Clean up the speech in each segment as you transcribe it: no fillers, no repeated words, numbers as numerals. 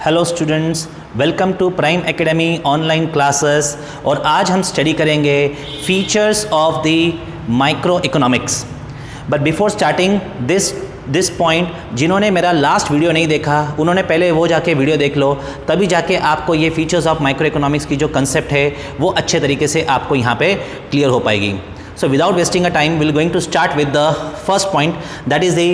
Hello students, welcome to Prime Academy online classes. और आज हम स्टडी करेंगे features of the micro economics. But before starting this point, जिन्होंने मेरा last video नहीं देखा उन्होंने पहले वो जाके वीडियो देख लो, तभी जाके आपको ये फीचर्स ऑफ माइक्रो इकोनॉमिक्स की जो कंसेप्ट है वो अच्छे तरीके से आपको यहाँ पे क्लियर हो पाएगी। So without wasting a time, we're going to start with the first point, that is the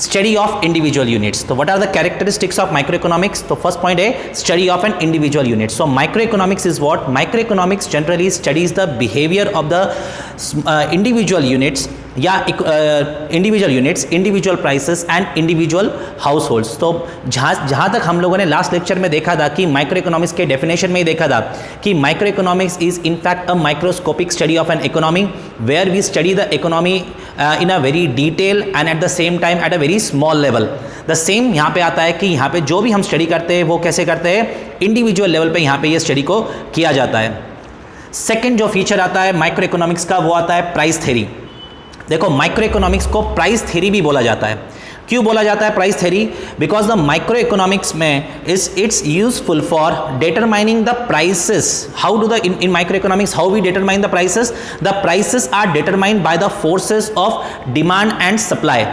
study of individual units. So what are the characteristics of microeconomics? So first point is study of an individual unit. So microeconomics is what? Microeconomics generally studies the behavior of the individual units या individual units, individual prices and individual households. तो जहाँ तक हम लोगों ने last lecture में देखा था कि माइक्रो इकोनॉमिक्स के डेफिनेशन में ही देखा था कि micro economics is in fact a microscopic study of an economy where we study the economy in a very detail and at the same time at a very small level. The सेम यहाँ पे आता है कि यहाँ पे जो भी हम स्टडी करते हैं वो कैसे करते हैं, इंडिविजुअल लेवल पे यहाँ पे ये स्टडी को किया जाता है। सेकेंड जो फीचर आता है माइक्रो इकोनॉमिक्स का वो आता है प्राइस थ्योरी। देखो, माइक्रो इकोनॉमिक्स को प्राइस थ्योरी भी बोला जाता है। क्यों बोला जाता है price theory? Because the micro economics में it's useful for determining the prices. How do the in micro economics how we determine the prices? The prices are determined by the forces of demand and supply.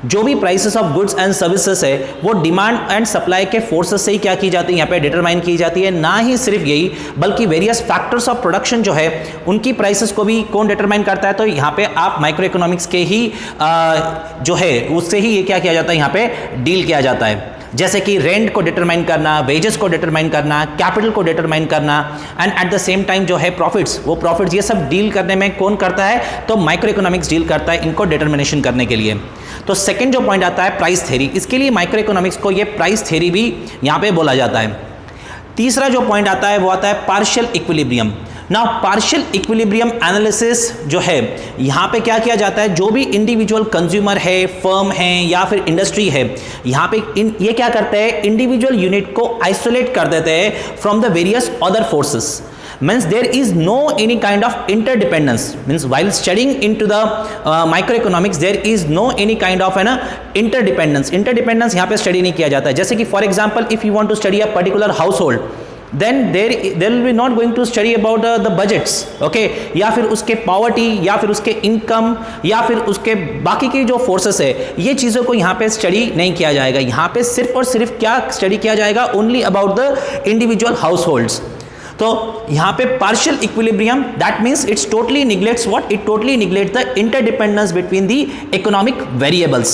जो भी prices of goods and services है वो demand and supply के forces से ही क्या की जाती है, यहाँ पे डिटरमाइन की जाती है। ना ही सिर्फ यही बल्कि वेरियस फैक्टर्स ऑफ प्रोडक्शन जो है उनकी प्राइसेस को भी कौन डिटरमाइन करता है? तो यहाँ पे आप माइक्रो इकोनॉमिक्स के ही जो है उससे ही ये क्या किया जाता है, यहाँ पे डील किया जाता है। जैसे कि रेंट को डिटरमाइन करना, वेजेस को डिटरमाइन करना, कैपिटल को डिटरमाइन करना and at the same time जो है प्रॉफिट्स, वो प्रॉफिट्स ये सब डील करने में कौन करता है? तो माइक्रो इकोनॉमिक्स डील करता है इनको डिटरमिनेशन करने के लिए। तो सेकंड जो पॉइंट आता है प्राइस थ्योरी, इसके लिए माइक्रो इकोनॉमिक्स को ये प्राइस थ्योरी भी यहाँ पे बोला जाता है। तीसरा जो पॉइंट आता है वो आता है partial equilibrium. Now partial equilibrium analysis जो है यहाँ पे क्या किया जाता है, जो भी इंडिविजुअल कंज्यूमर है, फर्म है या फिर इंडस्ट्री है, यहाँ पे ये क्या करते हैं, इंडिविजुअल यूनिट को आइसोलेट कर देते हैं from the various other forces. Means there is no any kind of interdependence. Means while studying into the microeconomics there is no any kind of interdependence. Interdependence यहाँ पे स्टडी नहीं किया जाता है। जैसे कि for example if you want to study a particular household, then there will be not going to study about the budgets, okay? या फिर उसके पॉवर्टी या फिर उसके इनकम या फिर उसके बाकी की जो फोर्सेस है, ये चीज़ों को यहाँ पे स्टडी नहीं किया जाएगा। यहाँ पे सिर्फ और सिर्फ क्या स्टडी किया जाएगा, only about the individual households. तो यहाँ पे partial equilibrium that means it's totally neglects what, it totally neglects the interdependence between the economic variables.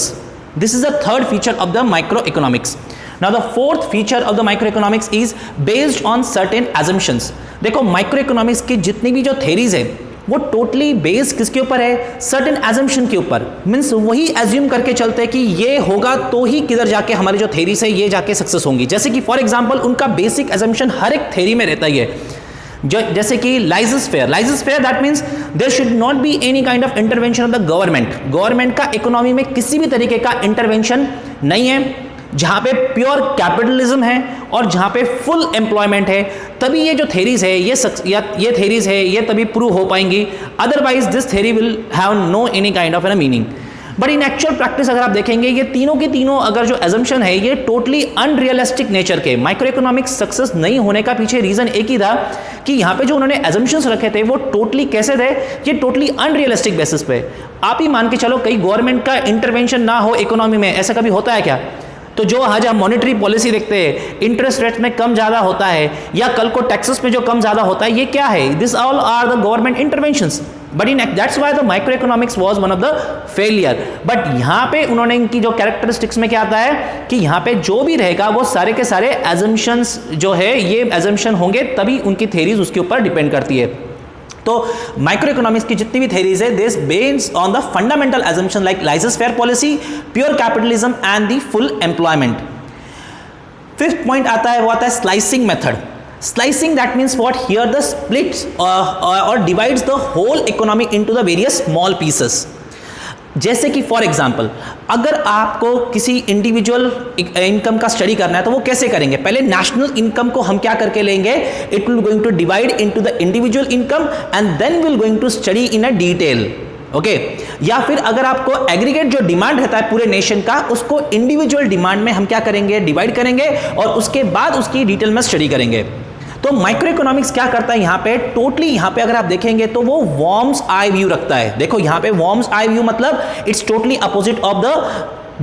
This is the third feature of the micro economics. Now the fourth feature of the micro economics is based on certain assumptions. देखो, micro economics की जितनी भी जो theories है वो totally based किसके ऊपर है, सर्टेन एजम्पशन के ऊपर। मीन्स वही एज्यूम करके चलते हैं कि ये होगा तो ही किधर जाके हमारी जो थेरीज है ये जाके सक्सेस होंगी। जैसे कि फॉर एग्जांपल उनका बेसिक एजम्पशन हर एक थेरी में रहता ही है। जैसे कि laissez faire that means there should not be any kind of intervention of the government का इकोनॉमी में किसी भी तरीके का इंटरवेंशन नहीं है। जहाँ पे प्योर कैपिटलिज्म है और जहाँ पे फुल एम्प्लॉयमेंट है, तभी ये जो थेरीज है ये थेरीज है ये तभी प्रूव हो पाएंगी। Otherwise this theory will have no any kind of an meaning. But in actual practice अगर आप देखेंगे ये तीनों के तीनों अगर जो एजम्पशन है ये टोटली अनरियलिस्टिक नेचर के। माइक्रो इकोनॉमिक्स सक्सेस नहीं होने का पीछे रीजन एक ही था कि यहाँ पे जो उन्होंने एजम्पशंस रखे थे वो टोटली कैसे थे, ये टोटली अनरियलिस्टिक बेसिस पे। आप ही मान के चलो कहीं गवर्नमेंट का इंटरवेंशन ना हो इकोनॉमी में, ऐसा कभी होता है क्या? तो जो आज हम मॉनेटरी पॉलिसी देखते हैं, इंटरेस्ट रेट में कम ज़्यादा होता है या कल को टैक्सेस में जो कम ज़्यादा होता है, ये क्या है? This all are the government interventions. But in that's why the micro economics was one of the failure. बट यहाँ पे उन्होंने इनकी जो कैरेक्टरिस्टिक्स में क्या आता है कि यहाँ पे जो भी रहेगा वो सारे के सारे एजम्पशंस जो है ये एजम्पशन होंगे, तभी उनकी थेरीज उसके ऊपर डिपेंड करती है। तो माइक्रो इकोनॉमिक्स की जितनी भी थेरीज है this based on the fundamental assumption like laissez faire policy, pure capitalism and the full employment. Fifth point आता है वो आता है slicing method. Slicing that means what, here the splits और divides the whole economy into the various small pieces. जैसे कि for example अगर आपको किसी इंडिविजुअल इनकम का स्टडी करना है तो वो कैसे करेंगे? पहले नेशनल इनकम को हम क्या करके लेंगे, it will going to divide into the individual income and then will going to study in a detail. Okay या फिर अगर आपको एग्रीगेट जो डिमांड रहता है पूरे नेशन का, उसको इंडिविजुअल डिमांड में हम क्या करेंगे, डिवाइड करेंगे और उसके बाद उसकी डिटेल में स्टडी करेंगे। तो माइक्रो इकोनॉमिक्स क्या करता है यहाँ पे, टोटली यहाँ पे अगर आप देखेंगे तो वो वॉर्म्स आई व्यू रखता है। देखो यहाँ पे वॉर्म्स आई व्यू मतलब it's totally opposite of the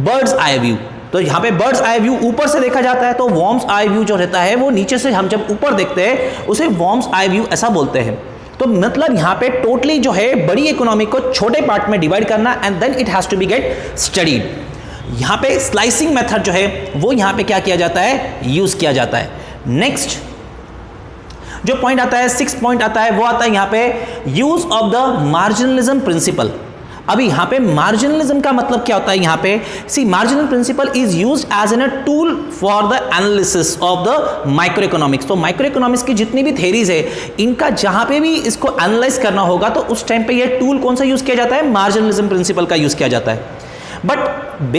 birds eye view. तो यहाँ पे बर्ड्स आई व्यू ऊपर से देखा जाता है, तो वॉर्म्स आई व्यू जो रहता है वो नीचे से हम जब ऊपर देखते हैं उसे वॉर्म्स आई व्यू ऐसा बोलते हैं। तो मतलब यहाँ पे टोटली जो है बड़ी इकोनॉमी को छोटे पार्ट में डिवाइड करना and then it has to be get studied. यहाँ पे स्लाइसिंग मेथड जो है वो यहाँ पे क्या किया जाता है, यूज किया जाता है। नेक्स्ट जो पॉइंट आता है, 6 पॉइंट आता है, वो आता है यहाँ पे use of the marginalism principal. अभी यहाँ पे मार्जिनलिज्म का मतलब क्या होता है, यहाँ पे see marginal principle is used as an a tool for the analysis of the micro economics. तो माइक्रो इकोनॉमिक्स की जितनी भी थेरीज है इनका जहां पे भी इसको एनालाइज करना होगा तो उस टाइम पे ये टूल कौन सा यूज किया जाता है, मार्जिनलिज्म प्रिंसिपल का यूज किया जाता है। बट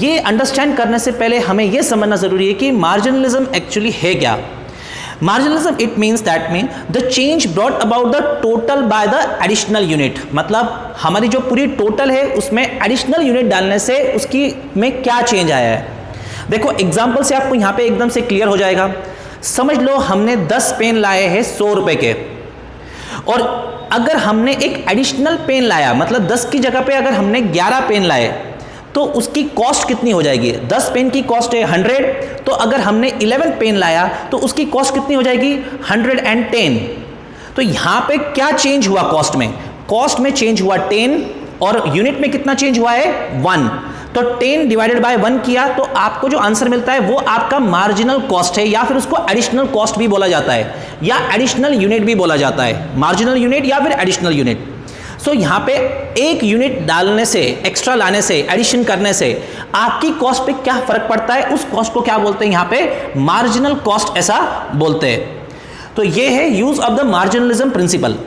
ये अंडरस्टैंड करने से पहले हमें यह समझना जरूरी है कि मार्जिनलिज्म एक्चुअली है क्या। Marginalism it means that mean the change brought about the total by the additional unit। मतलब हमारी जो पूरी टोटल है उसमें एडिशनल यूनिट डालने से उसकी में क्या चेंज आया है। देखो एग्जांपल से आपको यहाँ पे एकदम से क्लियर हो जाएगा। समझ लो हमने 10 पेन लाए हैं 100 रुपए के, और अगर हमने एक एडिशनल पेन लाया, मतलब 10 की जगह पे अगर हमने 11 पेन लाए तो उसकी कॉस्ट कितनी हो जाएगी, 10 पेन की कॉस्ट है 100, तो अगर हमने 11 पेन लाया तो उसकी कॉस्ट कितनी हो जाएगी 110। तो यहां पे क्या चेंज हुआ, कॉस्ट में चेंज हुआ 10 और यूनिट में कितना चेंज हुआ है 1। तो 10 डिवाइडेड बाय 1 किया तो आपको जो आंसर मिलता है वो आपका मार्जिनल कॉस्ट है, या फिर उसको एडिशनल कॉस्ट भी बोला जाता है या एडिशनल यूनिट भी बोला जाता है, मार्जिनल यूनिट या फिर एडिशनल यूनिट। सो यहाँ पे एक यूनिट डालने से, एक्स्ट्रा लाने से, एडिशन करने से आपकी कॉस्ट पे क्या फर्क पड़ता है, उस कॉस्ट को क्या बोलते हैं यहाँ पे, मार्जिनल कॉस्ट ऐसा बोलते हैं। तो ये है use of the marginalism principle.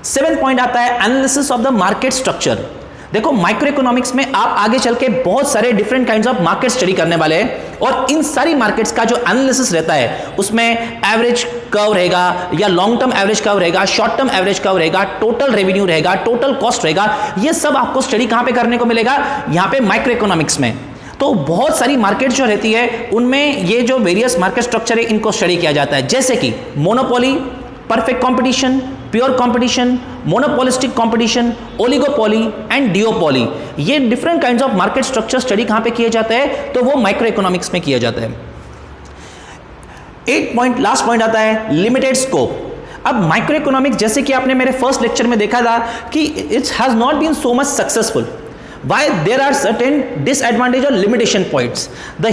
7 point आता है analysis of the market structure. देखो माइक्रो इकोनॉमिक्स में आप आगे चल के बहुत सारे different kinds of market study करने वाले हैं, और इन सारी मार्केट्स का जो एनालिसिस रहता है उसमें एवरेज कर्व रहेगा या लॉन्ग टर्म एवरेज कर्व रहेगा, शॉर्ट टर्म एवरेज कर्व रहेगा, टोटल रेवेन्यू रहेगा, टोटल कॉस्ट रहेगा। ये सब आपको स्टडी कहां पे करने को मिलेगा, यहां पे माइक्रो इकोनॉमिक्स में। तो बहुत सारी मार्केट जो रहती है उनमें ये जो वेरियस मार्केट स्ट्रक्चर है इनको स्टडी किया जाता है, जैसे कि monopoly, perfect competition, pure competition, monopolistic competition, oligopoly and duopoly. ये different kinds of market structure study कहां पे किए जाते हैं, तो वो माइक्रो इकोनॉमिक्स में किया जाता है। 8 पॉइंट, लास्ट पॉइंट आता है लिमिटेड स्कोप। अब माइक्रो इकोनॉमिक्स जैसे कि आपने मेरे फर्स्ट लेक्चर में देखा था कि it has not been so much successful. Why? There are certain disadvantage or limitation points.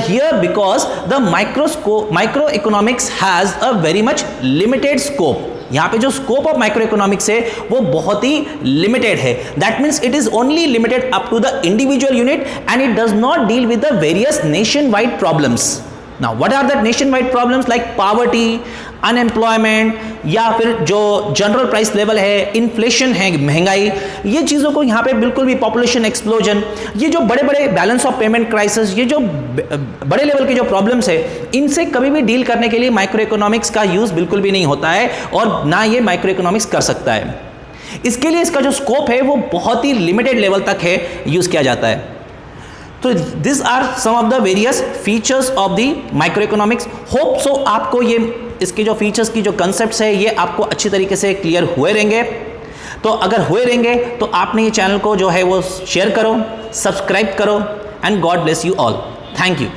Here because the microeconomics has a very much limited scope. यहाँ पे जो स्कोप ऑफ माइक्रो इकोनॉमिक्स है वो बहुत ही लिमिटेड है। That means it is only limited up to the individual unit and it does not deal with the various nationwide problems. Now, what are the nationwide problems like poverty, unemployment या फिर जो general price level है, inflation है, महंगाई, ये चीज़ों को यहाँ पे बिल्कुल भी, पॉपुलेशन एक्सप्लोजन, ये जो बड़े बड़े बैलेंस ऑफ पेमेंट क्राइसिस, ये जो बड़े लेवल के जो प्रॉब्लम्स है इनसे कभी भी डील करने के लिए माइक्रो इकोनॉमिक्स का यूज़ बिल्कुल भी नहीं होता है और ना ये माइक्रो इकोनॉमिक्स कर सकता है। इसके लिए इसका जो स्कोप है वो बहुत ही लिमिटेड लेवल तक है, यूज़ किया जाता है। तो this are some of the various features of the micro economics. Hope so आपको ये इसके जो फीचर्स की जो कंसेप्ट्स है ये आपको अच्छी तरीके से क्लियर हुए रहेंगे। तो अगर हुए रहेंगे तो आपने ये चैनल को जो है वो शेयर करो, सब्सक्राइब करो and God bless you all. Thank you.